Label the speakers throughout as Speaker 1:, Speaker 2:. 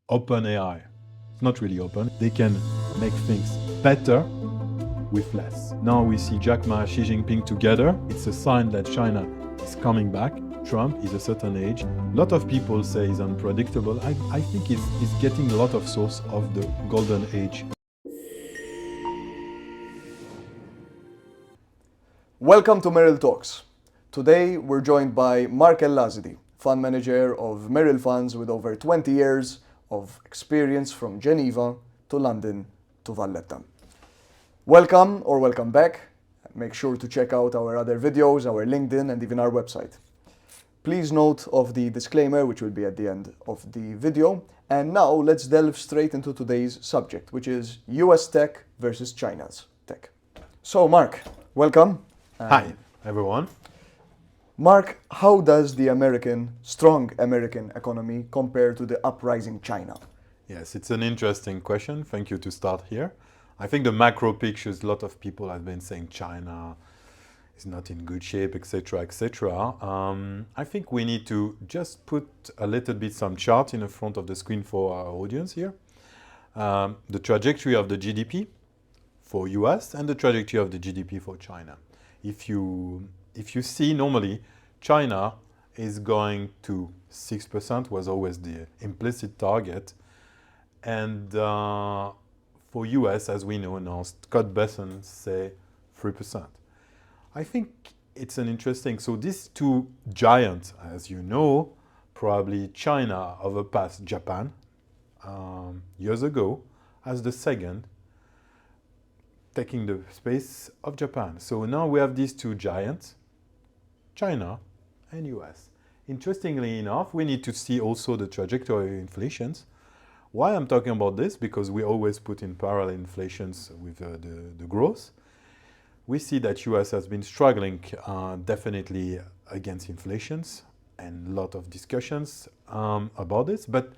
Speaker 1: open AI. It's not really open. They can make things better with less. Now we see Jack Ma, Xi Jinping together. It's a sign that China is coming back. Trump is a certain age. A lot of people say he's unpredictable. I think he's getting a lot of source of the golden age.
Speaker 2: Welcome to Merill Talks. Today we're joined by Marc El-Lazidi, fund manager of Merill Funds with over 20 years of experience from Geneva to London to Valletta. Welcome or welcome back. Make sure to check out our other videos, our LinkedIn and even our website. Please note of the disclaimer which will be at the end of the video. And now let's delve straight into today's subject, which is US tech versus China's tech. So Marc, welcome.
Speaker 1: Hi, everyone.
Speaker 2: Marc, how does the strong American economy compare to the uprising China?
Speaker 1: Yes, it's an interesting question. Thank you to start here. I think the macro pictures, a lot of people have been saying China is not in good shape, etc., etc. I think we need to just put a little bit some chart in the front of the screen for our audience here. The trajectory of the GDP for US and the trajectory of the GDP for China. If you see normally, China is going to 6%, was always the implicit target. And for US, as we know now, Scott Besson say 3%. I think it's an interesting, so these two giants, as you know, probably China overpassed Japan years ago as the second, taking the space of Japan. So now we have these two giants, China and US. Interestingly enough, we need to see also the trajectory of inflations. Why I'm talking about this? Because we always put in parallel inflations with the growth. We see that US has been struggling definitely against inflations and a lot of discussions about this. But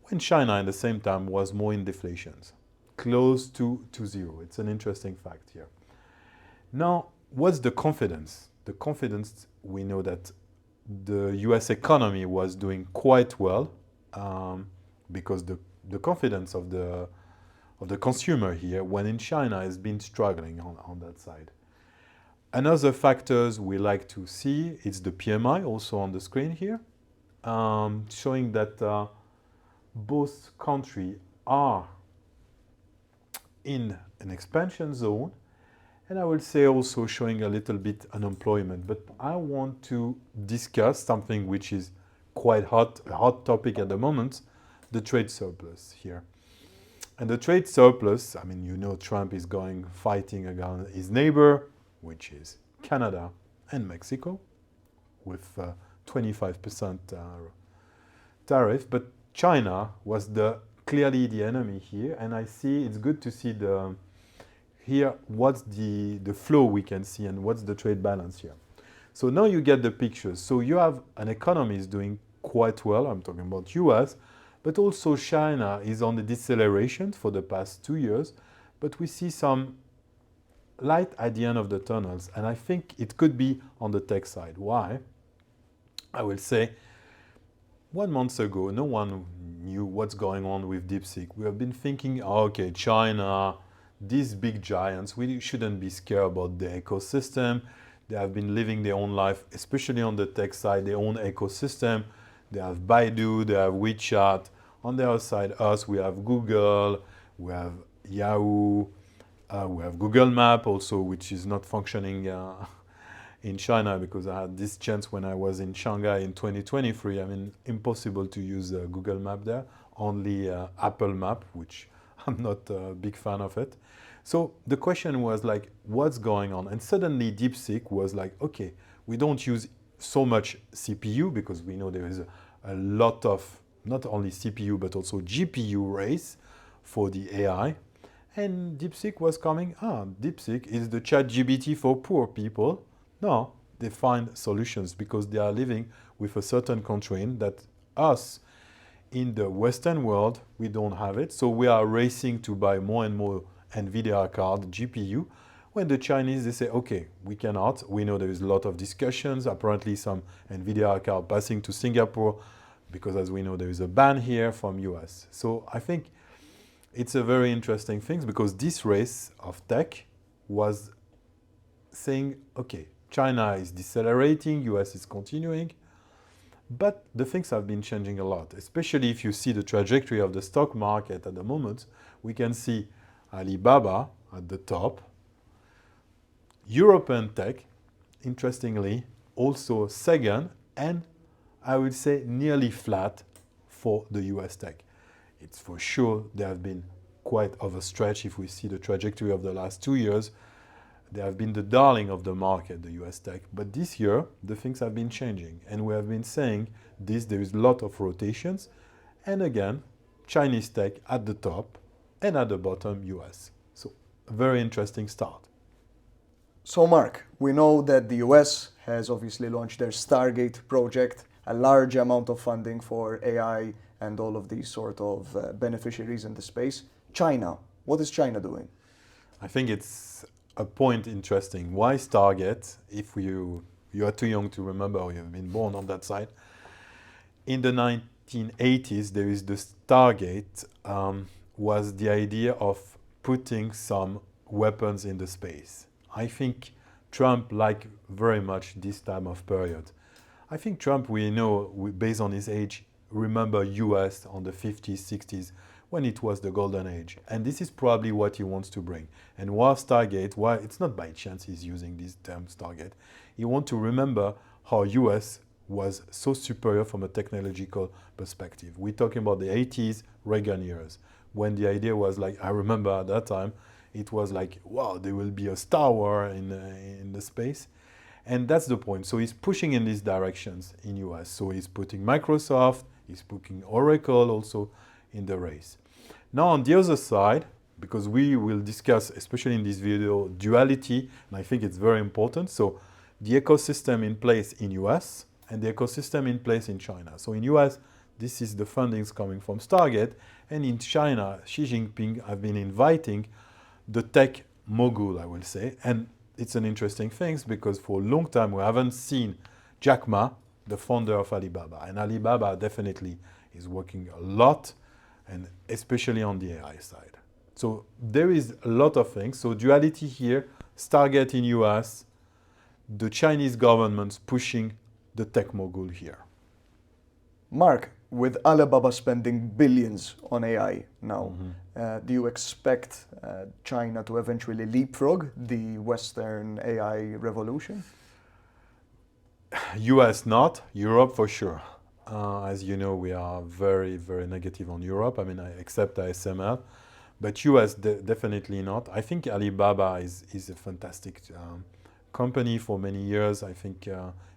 Speaker 1: when China at the same time was more in deflations, close to zero. It's an interesting fact here. Now, what's the confidence? The confidence, we know that the US economy was doing quite well because the confidence of the consumer here, when in China, has been struggling on that side. Another factors we like to see is the PMI, also on the screen here, showing that both countries are in an expansion zone, and I will say also showing a little bit unemployment. But I want to discuss something which is quite hot, a hot topic at the moment, the trade surplus here. And the trade surplus, I mean, you know, Trump is fighting against his neighbor, which is Canada and Mexico, with 25% tariff. But China was clearly the enemy here, and I see it's good to see here what's the flow we can see and what's the trade balance here. So now you get the pictures. So you have an economy is doing quite well. I'm talking about US, but also China is on the deceleration for the past 2 years. But we see some light at the end of the tunnels, and I think it could be on the tech side. Why? I will say 1 month ago, no one knew what's going on with DeepSeek. We have been thinking, okay, China, these big giants, we shouldn't be scared about the ecosystem. They have been living their own life, especially on the tech side, their own ecosystem. They have Baidu, they have WeChat. On the other side, us, we have Google, we have Yahoo, we have Google Map also, which is not functioning in China, because I had this chance when I was in Shanghai in 2023. I mean, impossible to use Google Map there, only Apple Map, which I'm not a big fan of it. So the question was like, what's going on? And suddenly DeepSeek was like, okay, we don't use so much CPU because we know there is a lot of not only CPU but also GPU race for the AI. And DeepSeek was coming, DeepSeek is the ChatGPT for poor people. No, they find solutions because they are living with a certain constraint that us in the Western world, we don't have it. So we are racing to buy more and more NVIDIA card, GPU. When the Chinese, they say, okay, we cannot. We know there is a lot of discussions. Apparently some NVIDIA card passing to Singapore because as we know, there is a ban here from US. So I think it's a very interesting thing because this race of tech was saying, okay, China is decelerating, US is continuing, but the things have been changing a lot, especially if you see the trajectory of the stock market at the moment. We can see Alibaba at the top, European tech, interestingly, also second, and I would say nearly flat for the US tech. It's for sure they have been quite overstretched if we see the trajectory of the last 2 years. They have been the darling of the market, the US tech. But this year, the things have been changing. And we have been saying this, there is a lot of rotations. And again, Chinese tech at the top and at the bottom, US. So a very interesting start.
Speaker 2: So Marc, we know that the US has obviously launched their Stargate project, a large amount of funding for AI and all of these sort of beneficiaries in the space. China, what is China doing?
Speaker 1: I think it's a point interesting. Why Stargate, if you are too young to remember or you've been born on that side? In the 1980s, there is the Stargate, was the idea of putting some weapons in the space. I think Trump liked very much this time of period. I think Trump, we know, based on his age, remember US on the 50s, 60s, when it was the golden age. And this is probably what he wants to bring. And why Stargate, why it's not by chance he's using this term Stargate. He wants to remember how US was so superior from a technological perspective. We're talking about the 80s, Reagan years, when the idea was like, I remember at that time, it was like, wow, there will be a Star War in the space. And that's the point. So he's pushing in these directions in US. So he's putting Microsoft, he's putting Oracle also in the race. Now on the other side, because we will discuss, especially in this video, duality, and I think it's very important. So the ecosystem in place in US and the ecosystem in place in China. So in US, this is the fundings coming from Stargate, and in China, Xi Jinping have been inviting the tech mogul, I will say, and it's an interesting thing because for a long time we haven't seen Jack Ma, the founder of Alibaba, and Alibaba definitely is working a lot, and especially on the AI side. So there is a lot of things. So duality here, Stargate in US, the Chinese government pushing the tech mogul here.
Speaker 2: Marc, with Alibaba spending billions on AI now, do you expect China to eventually leapfrog the Western AI revolution?
Speaker 1: US not, Europe for sure. As you know, we are very, very negative on Europe. I mean, I accept ASML, but US definitely not. I think Alibaba is a fantastic company for many years. I think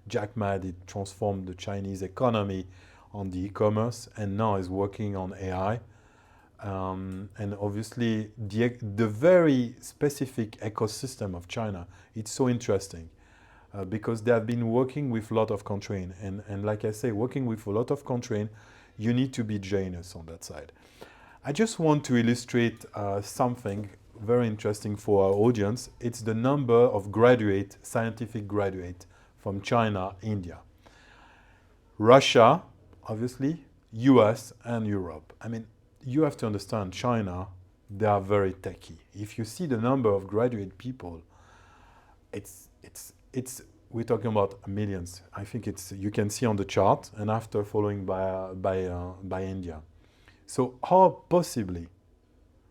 Speaker 1: Jack Ma did transform the Chinese economy on the e-commerce and now is working on AI. And obviously the very specific ecosystem of China, it's so interesting because they have been working with a lot of constraints. And like I say, working with a lot of constraints, you need to be genius on that side. I just want to illustrate something very interesting for our audience. It's the number of scientific graduate from China, India, Russia, obviously, US and Europe. I mean, you have to understand China, they are very techy. If you see the number of graduate people, we're talking about millions. I think you can see on the chart and after following by India. So how possibly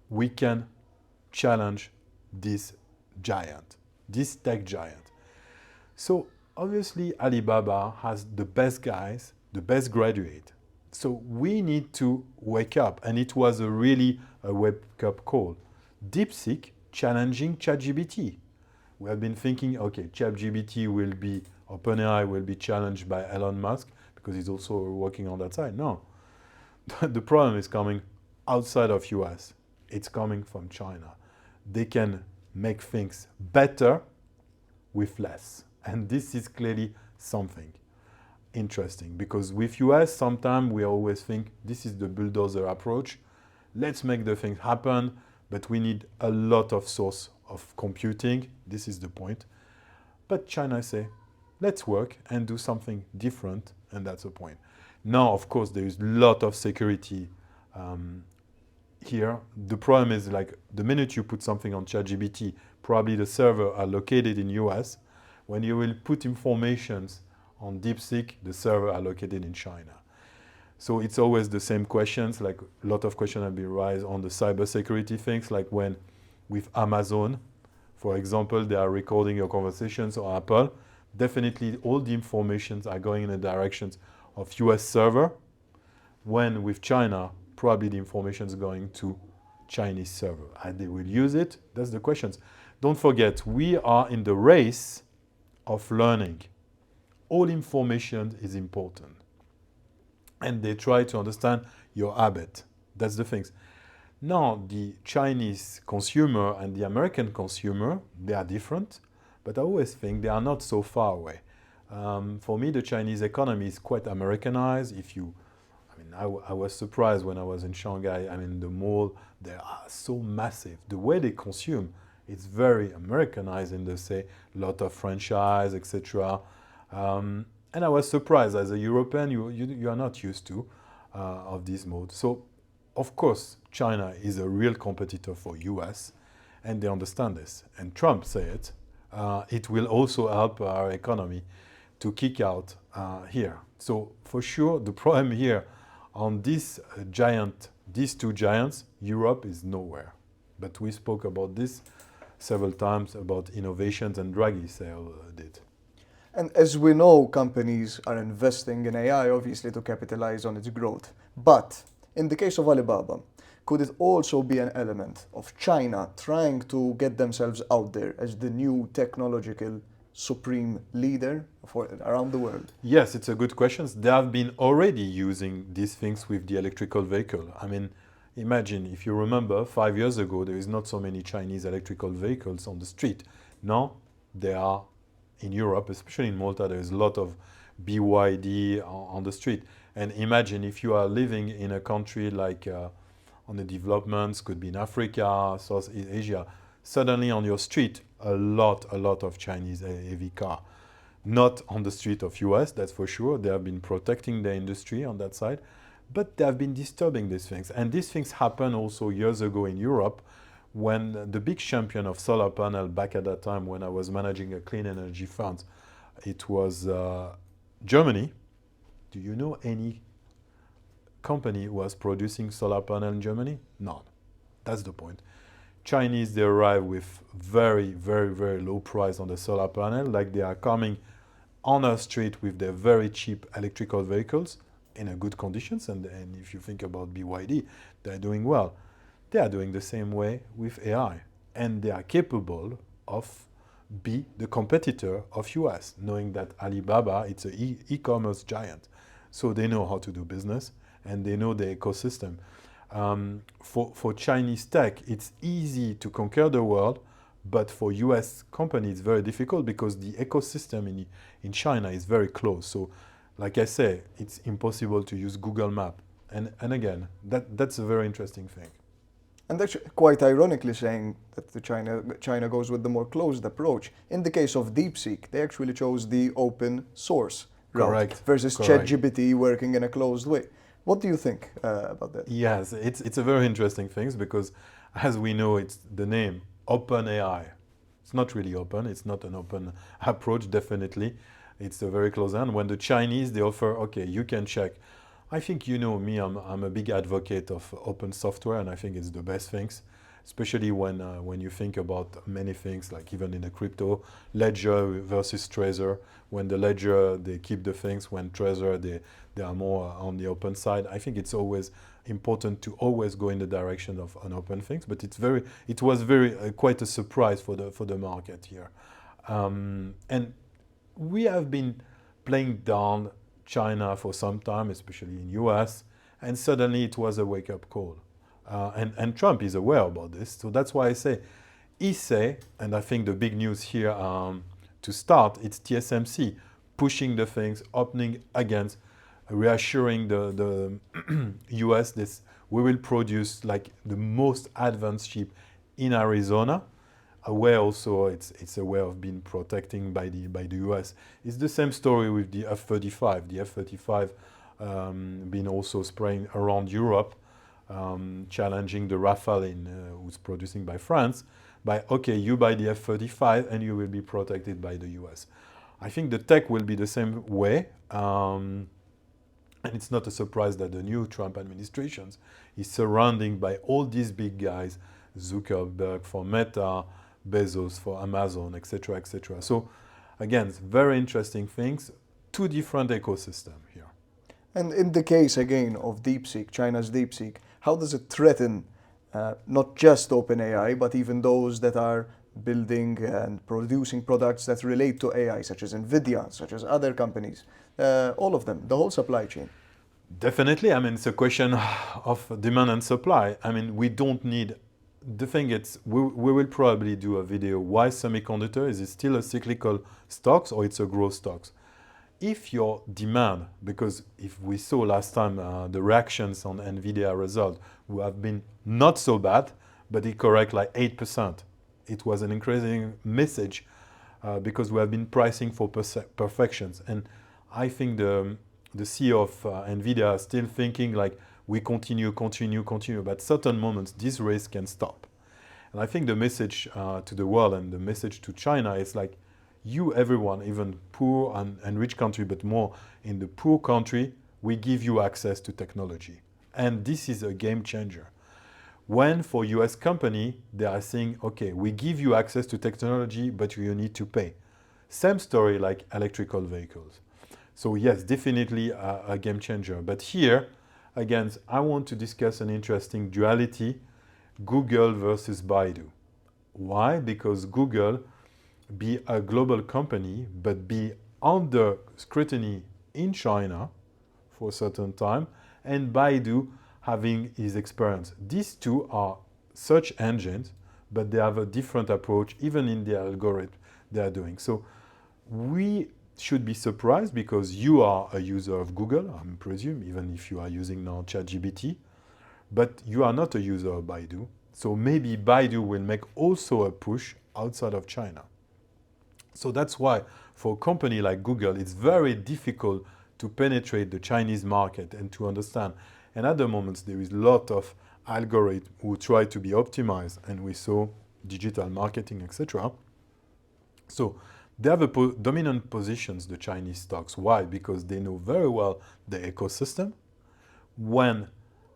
Speaker 1: we can challenge this giant, this tech giant? So obviously Alibaba has the best guys, the best graduate. So we need to wake up, and it was really a wake-up call. DeepSeek challenging ChatGPT. We have been thinking, okay, ChatGPT OpenAI will be challenged by Elon Musk because he's also working on that side. No, the problem is coming outside of US. It's coming from China. They can make things better with less. And this is clearly something interesting because with US, sometimes we always think this is the bulldozer approach. Let's make the thing happen, but we need a lot of source of computing. This is the point. But China say, let's work and do something different, and that's the point. Now, of course, there is a lot of security here. The problem is like the minute you put something on ChatGPT, probably the server are located in US. When you will put informations on DeepSeek, the server are located in China. So it's always the same questions, like a lot of questions have been raised on the cybersecurity things, like when with Amazon, for example, they are recording your conversations, or Apple, definitely all the informations are going in the directions of US server, when with China, probably the information is going to Chinese server. And they will use it, that's the questions. Don't forget, we are in the race of learning. All information is important. And they try to understand your habit. That's the things. Now, the Chinese consumer and the American consumer, they are different, but I always think they are not so far away. For me, the Chinese economy is quite Americanized. I was surprised when I was in Shanghai. I mean, the mall, they are so massive. The way they consume, it's very Americanized, and they say a lot of franchise, etc. And I was surprised as a European, you are not used to of this mode. So, of course, China is a real competitor for US, and they understand this. And Trump said it will also help our economy to kick out here. So for sure, the problem here on these two giants, Europe is nowhere. But we spoke about this several times about innovations, and Draghi did.
Speaker 2: And as we know, companies are investing in AI, obviously, to capitalize on its growth. But in the case of Alibaba, could it also be an element of China trying to get themselves out there as the new technological supreme leader around the world?
Speaker 1: Yes, it's a good question. They have been already using these things with the electrical vehicle. I mean, imagine, if you remember, 5 years ago, there is not so many Chinese electrical vehicles on the street. Now, there are in Europe, especially in Malta, there is a lot of BYD on the street. And imagine if you are living in a country like on the developments, could be in Africa, Southeast Asia, suddenly on your street, a lot of Chinese EV car. Not on the street of US, that's for sure. They have been protecting the industry on that side, but they have been disturbing these things. And these things happened also years ago in Europe, when the big champion of solar panel back at that time, when I was managing a clean energy fund, it was Germany. Do you know any company who was producing solar panel in Germany? None. That's the point. Chinese, they arrive with very low price on the solar panel, like they are coming on our street with their very cheap electrical vehicles in a good conditions. And if you think about BYD, they're doing well. They are doing the same way with AI, and they are capable of be the competitor of US, knowing that Alibaba, it's an e-commerce giant. So they know how to do business, and they know the ecosystem. For Chinese tech, it's easy to conquer the world, but for US companies, it's very difficult because the ecosystem in China is very close. So, like I say, it's impossible to use Google Map. And again, that's a very interesting thing.
Speaker 2: And actually, quite ironically saying that China goes with the more closed approach. In the case of DeepSeek, they actually chose the open source route versus ChatGPT working in a closed way. What do you think about that?
Speaker 1: Yes, it's a very interesting thing because, as we know, it's the name, OpenAI. It's not really open. It's not an open approach, definitely. It's a very close end. When the Chinese, they offer, okay, you can check. I think you know me, I'm a big advocate of open software, and I think it's the best things, especially when you think about many things, like even in the crypto, ledger versus Trezor. When the ledger, they keep the things, when Trezor, they are more on the open side. I think it's always important to always go in the direction of an open things, but it was quite a surprise for the market here. And we have been playing down China for some time, especially in US, and suddenly it was a wake-up call. And Trump is aware about this, so that's why I say, and I think the big news here to start, it's TSMC pushing the things, opening against, reassuring the US this, we will produce like the most advanced chip in Arizona, where also it's a way of being protecting by the US. It's the same story with the F-35. The F-35 been also spraying around Europe, challenging the Rafale who's producing by France, by, okay, you buy the F-35 and you will be protected by the US. I think the tech will be the same way. And it's not a surprise that the new Trump administration is surrounded by all these big guys, Zuckerberg for Meta, Bezos for Amazon, etc., etc. So again, it's very interesting things, two different ecosystems here.
Speaker 2: And in the case again of DeepSeek, China's DeepSeek, how does it threaten not just OpenAI, but even those that are building and producing products that relate to AI, such as NVIDIA, such as other companies, all of them, the whole supply chain?
Speaker 1: Definitely. I mean, it's a question of demand and supply. I mean, we don't need, the thing is, we will probably do a video, why semiconductor, is it still a cyclical stocks or it's a growth stocks? If your demand, because if we saw last time the reactions on NVIDIA result, who have been not so bad, but it correct like 8%. It was an increasing message because we have been pricing for perfections. And I think the CEO of NVIDIA is still thinking like we continue, but at certain moments this race can stop. And I think the message to the world and the message to China is like, you, everyone, even poor and rich country, but more in the poor country, we give you access to technology. And this is a game changer. When for US company, they are saying, okay, we give you access to technology, but you need to pay. Same story like electrical vehicles. So yes, definitely a game changer. But here, again, I want to discuss an interesting duality, Google versus Baidu. Why? Because Google be a global company, but be under scrutiny in China for a certain time, and Baidu having his experience. These two are search engines, but they have a different approach, even in the algorithm they are doing. So we should be surprised because you are a user of Google, I presume, even if you are using now ChatGPT, but you are not a user of Baidu. So maybe Baidu will make also a push outside of China. So that's why for a company like Google, it's very difficult to penetrate the Chinese market and to understand. And at the moment, there is a lot of algorithms who try to be optimized, and we saw digital marketing, etc. So they have dominant positions, the Chinese stocks. Why? Because they know very well the ecosystem. When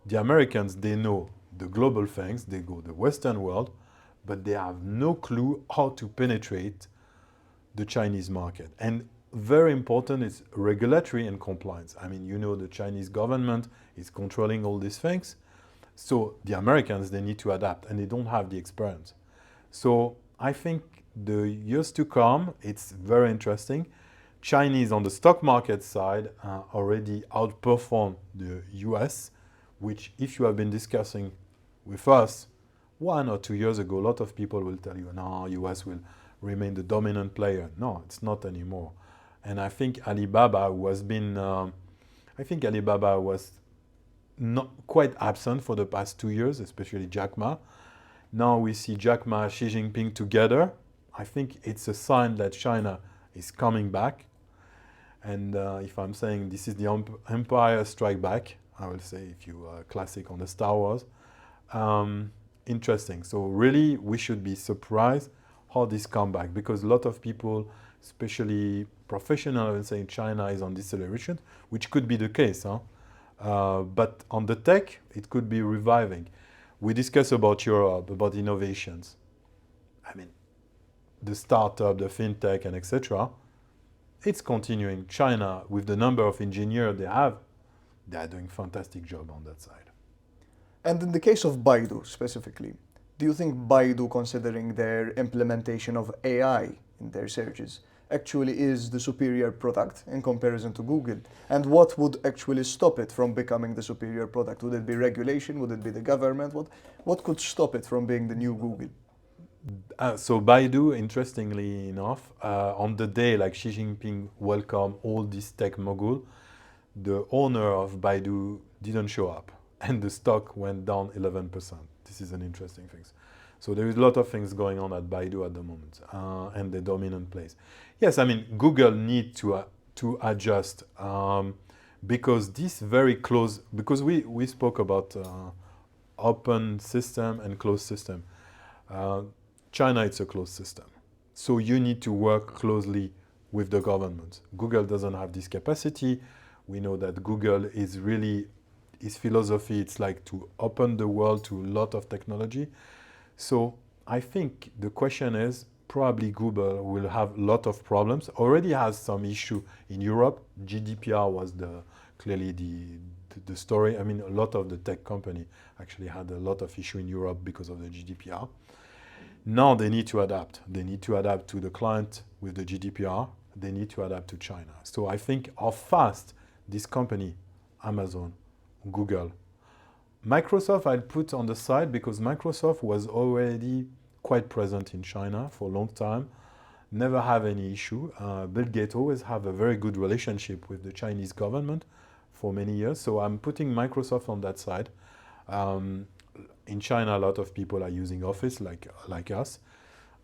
Speaker 1: the Americans, they know the global things, they go the Western world, but they have no clue how to penetrate the Chinese market. And very important is regulatory and compliance. I mean, you know, the Chinese government is controlling all these things. So the Americans, they need to adapt, and they don't have the experience. So I think the years to come, it's very interesting. Chinese on the stock market side already outperform the US, which if you have been discussing with us 1 or 2 years ago, a lot of people will tell you, no, US will remain the dominant player. No, it's not anymore. And I think Alibaba was not quite absent for the past 2 years, especially Jack Ma. Now we see Jack Ma, Xi Jinping together. I think it's a sign that China is coming back. And if I'm saying this is the Empire Strike Back, I will say, if you are classic on the Star Wars. Interesting. So really, we should be surprised how this come back, because a lot of people, especially professionals, will say China is on deceleration, which could be the case. But on the tech, it could be reviving. We discuss about Europe, about innovations. I mean, the startup, the fintech, and etc. It's continuing. China, with the number of engineers they have, they are doing a fantastic job on that side.
Speaker 2: And in the case of Baidu specifically, do you think Baidu, considering their implementation of AI in their searches, actually is the superior product in comparison to Google? And what would actually stop it from becoming the superior product? Would it be regulation? Would it be the government? What could stop it from being the new Google?
Speaker 1: So Baidu, interestingly enough, on the day like Xi Jinping welcomed all these tech mogul, the owner of Baidu didn't show up, and the stock went down 11%. This is an interesting thing. So there is a lot of things going on at Baidu at the moment, and the dominant place. Yes, I mean, Google need to adjust. because this very close, because we spoke about open system and closed system. China, it's a closed system. So you need to work closely with the government. Google doesn't have this capacity. We know that Google is really, its philosophy, it's like to open the world to a lot of technology. So I think the question is, probably Google will have a lot of problems. Already has some issue in Europe. GDPR was clearly the story. I mean, a lot of the tech company actually had a lot of issue in Europe because of the GDPR. Now they need to adapt. They need to adapt to the client with the GDPR. They need to adapt to China. So I think how fast this company, Amazon, Google, Microsoft I'll put on the side because Microsoft was already quite present in China for a long time, never have any issue. Bill Gates always have a very good relationship with the Chinese government for many years. So I'm putting Microsoft on that side. In China, a lot of people are using Office like us.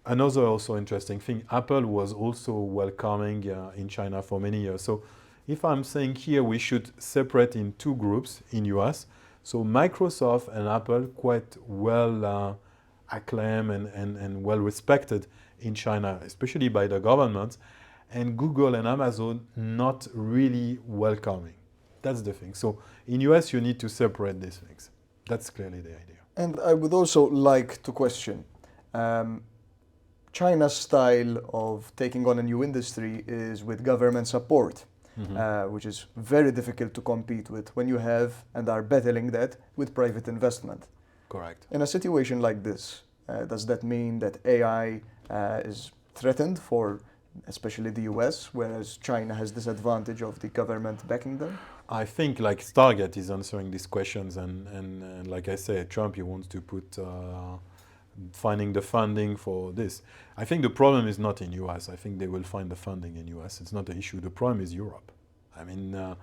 Speaker 1: Another also interesting thing, Apple was also welcoming in China for many years. So if I'm saying here we should separate in two groups in US, so Microsoft and Apple quite well acclaimed and well respected in China, especially by the government, and Google and Amazon not really welcoming. That's the thing. So in US you need to separate these things. That's clearly the idea.
Speaker 2: And I would also like to question, China's style of taking on a new industry is with government support, which is very difficult to compete with when you have and are battling that with private investment.
Speaker 1: Correct.
Speaker 2: In a situation like this, does that mean that AI is threatened for especially the US, whereas China has this advantage of the government backing them?
Speaker 1: I think like Target is answering these questions and like I say, Trump, he wants to put finding the funding for this. I think the problem is not in US. I think they will find the funding in US. It's not the issue. The problem is Europe. I mean,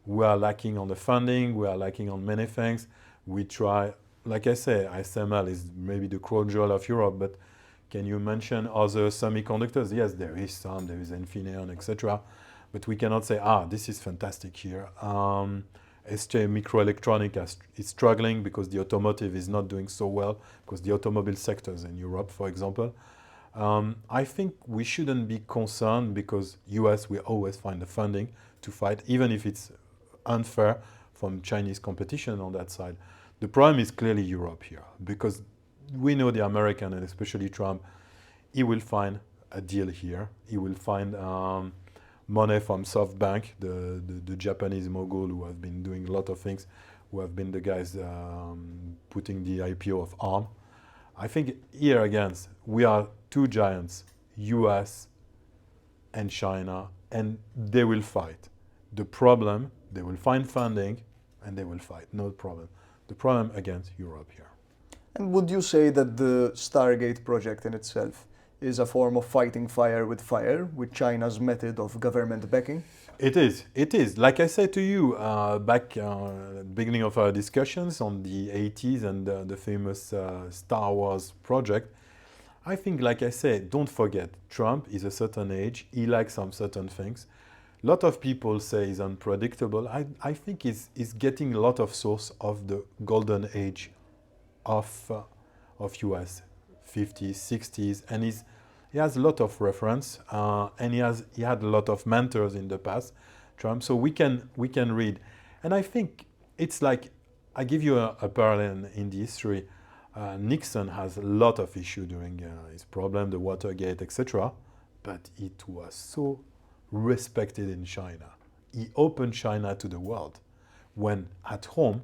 Speaker 1: we are lacking on the funding. We are lacking on many things. We try, like I say, ASML is maybe the crown jewel of Europe, but can you mention other semiconductors? Yes, there is some. There is Infineon, etc. But we cannot say, this is fantastic here. ST Microelectronic is struggling because the automotive is not doing so well, because the automobile sectors in Europe, for example. I think we shouldn't be concerned because US will always find the funding to fight, even if it's unfair from Chinese competition on that side. The problem is clearly Europe here, because we know the American, and especially Trump, he will find a deal here. He will find money from SoftBank, the Japanese mogul who have been doing a lot of things, who have been the guys putting the IPO of ARM. I think here again, we are two giants, US and China, and they will fight. The problem, they will find funding and they will fight, no problem. The problem against Europe here.
Speaker 2: And would you say that the Stargate project in itself is a form of fighting fire, with China's method of government backing?
Speaker 1: It is. It is. Like I said to you back at the beginning of our discussions on the 80s and the famous Star Wars project, I think, like I said, don't forget, Trump is a certain age. He likes some certain things. A lot of people say he's unpredictable. I think he's getting a lot of source of the golden age of US, 50s, 60s, and he has a lot of reference, and he had a lot of mentors in the past, Trump. So we can read, and I think it's like, I give you a parallel in the history. Nixon has a lot of issue during his problem, the Watergate, etc. But it was so respected in China. He opened China to the world. When at home,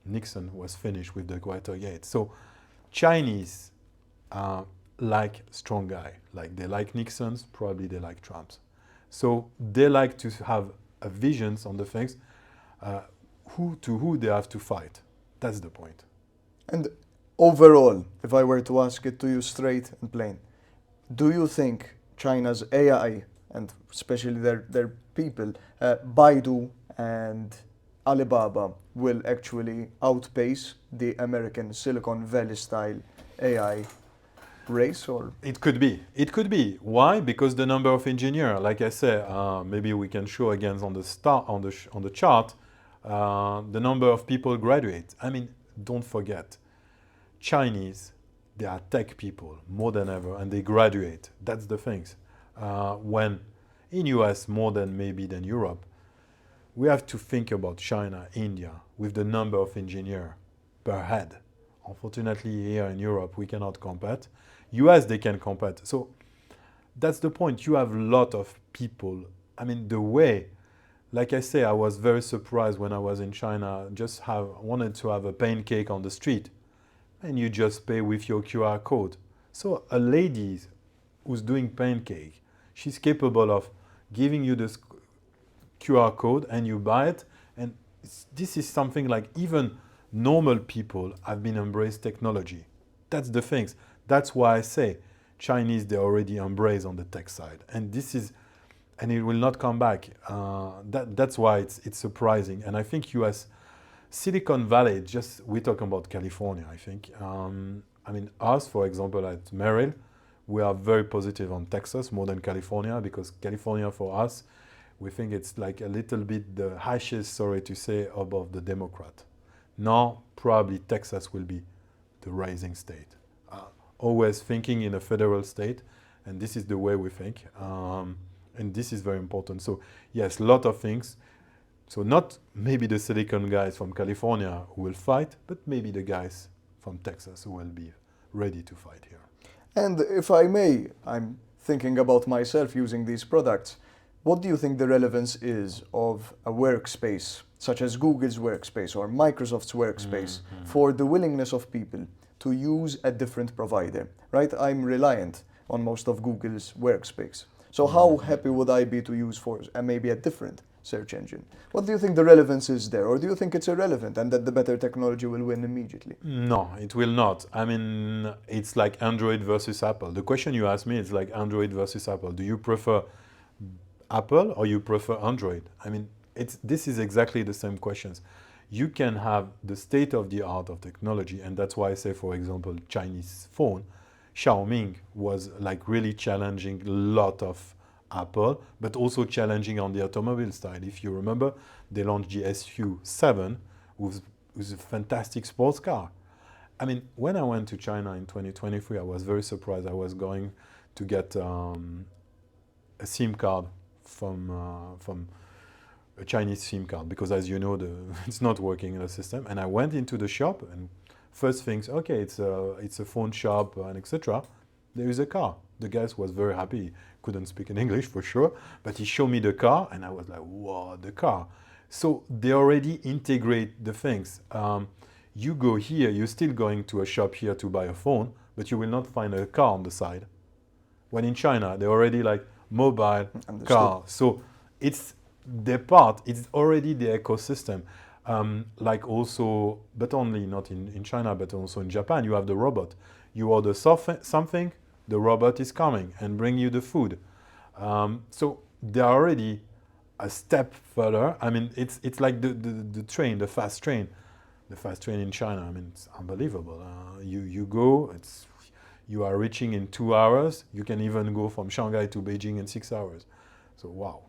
Speaker 1: Nixon was finished with the Watergate. So Chinese like strong guy. Like they like Nixon's, probably they like Trump's. So they like to have a visions on the things, who they have to fight. That's the point.
Speaker 2: And overall, if I were to ask it to you straight and plain, do you think China's AI, and especially their people, Baidu and Alibaba, will actually outpace the American Silicon Valley style AI race, or?
Speaker 1: It could be. It could be. Why? Because the number of engineers, like I said, maybe we can show again on the chart, the number of people graduate. I mean, don't forget, Chinese, they are tech people more than ever, and they graduate. That's the things. When in US more than maybe than Europe, we have to think about China, India, with the number of engineers per head. Unfortunately, here in Europe, we cannot compete. US, they can compete. So that's the point. You have a lot of people. I mean, the way, like I say, I was very surprised when I was in China, wanted to have a pancake on the street, and you just pay with your QR code. So a lady who's doing pancake, she's capable of giving you this QR code and you buy it. And this is something like even normal people have been embraced technology. That's the things. That's why I say Chinese, they already embrace on the tech side. And this is, and it will not come back. That's why it's surprising. And I think US, Silicon Valley, we're talking about California, I think. I mean, us, for example, at Merill, we are very positive on Texas more than California, because California for us, we think it's like a little bit the hashes, sorry to say, above the Democrat. Now, probably Texas will be the rising state. Always thinking in a federal state, and this is the way we think. And this is very important. So yes, a lot of things. So not maybe the silicon guys from California who will fight, but maybe the guys from Texas who will be ready to fight here.
Speaker 2: And if I may, I'm thinking about myself using these products. What do you think the relevance is of a workspace, such as Google's workspace or Microsoft's workspace, for the willingness of people to use a different provider, right? I'm reliant on most of Google's workspace. So how happy would I be to use for maybe a different search engine? What do you think the relevance is there? Or do you think it's irrelevant and that the better technology will win immediately?
Speaker 1: No, it will not. I mean, it's like Android versus Apple. The question you asked me is like Android versus Apple. Do you prefer Apple or you prefer Android? I mean, this is exactly the same questions. You can have the state of the art of technology, and that's why I say, for example, Chinese phone, Xiaomi was like really challenging a lot of Apple, but also challenging on the automobile side. If you remember, they launched the SU7, which was a fantastic sports car. I mean, when I went to China in 2023, I was very surprised. I was going to get a SIM card from a Chinese SIM card, because as you know, it's not working in the system. And I went into the shop, and first things, okay, it's a phone shop and etc. There is a car. The guy was very happy. Couldn't speak in English for sure, but he showed me the car, and I was like, wow, the car. So they already integrate the things. You go here, you're still going to a shop here to buy a phone, but you will not find a car on the side. When in China, they already like mobile, car. So it's their part, it's already the ecosystem. Like also, but only not in China, but also in Japan, you have the robot. You order something, the robot is coming and bring you the food. So they're already a step further. I mean, it's like the train, the fast train. The fast train in China, I mean, it's unbelievable. You go, you are reaching in 2 hours. You can even go from Shanghai to Beijing in 6 hours. So, wow.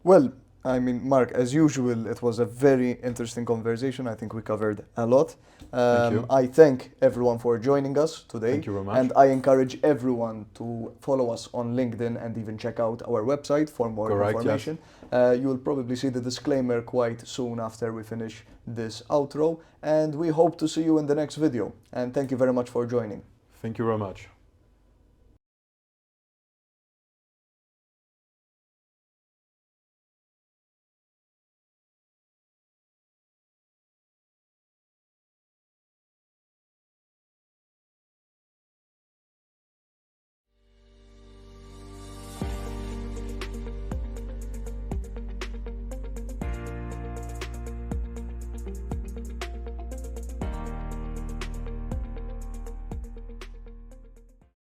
Speaker 2: Well, I mean, Marc, as usual, it was a very interesting conversation. I think we covered a lot.
Speaker 1: Thank you.
Speaker 2: I thank everyone for joining us today.
Speaker 1: Thank you very much.
Speaker 2: And I encourage everyone to follow us on LinkedIn and even check out our website for more information. Yes. You will probably see the disclaimer quite soon after we finish this outro. And we hope to see you in the next video. And thank you very much for joining.
Speaker 1: Thank you very much.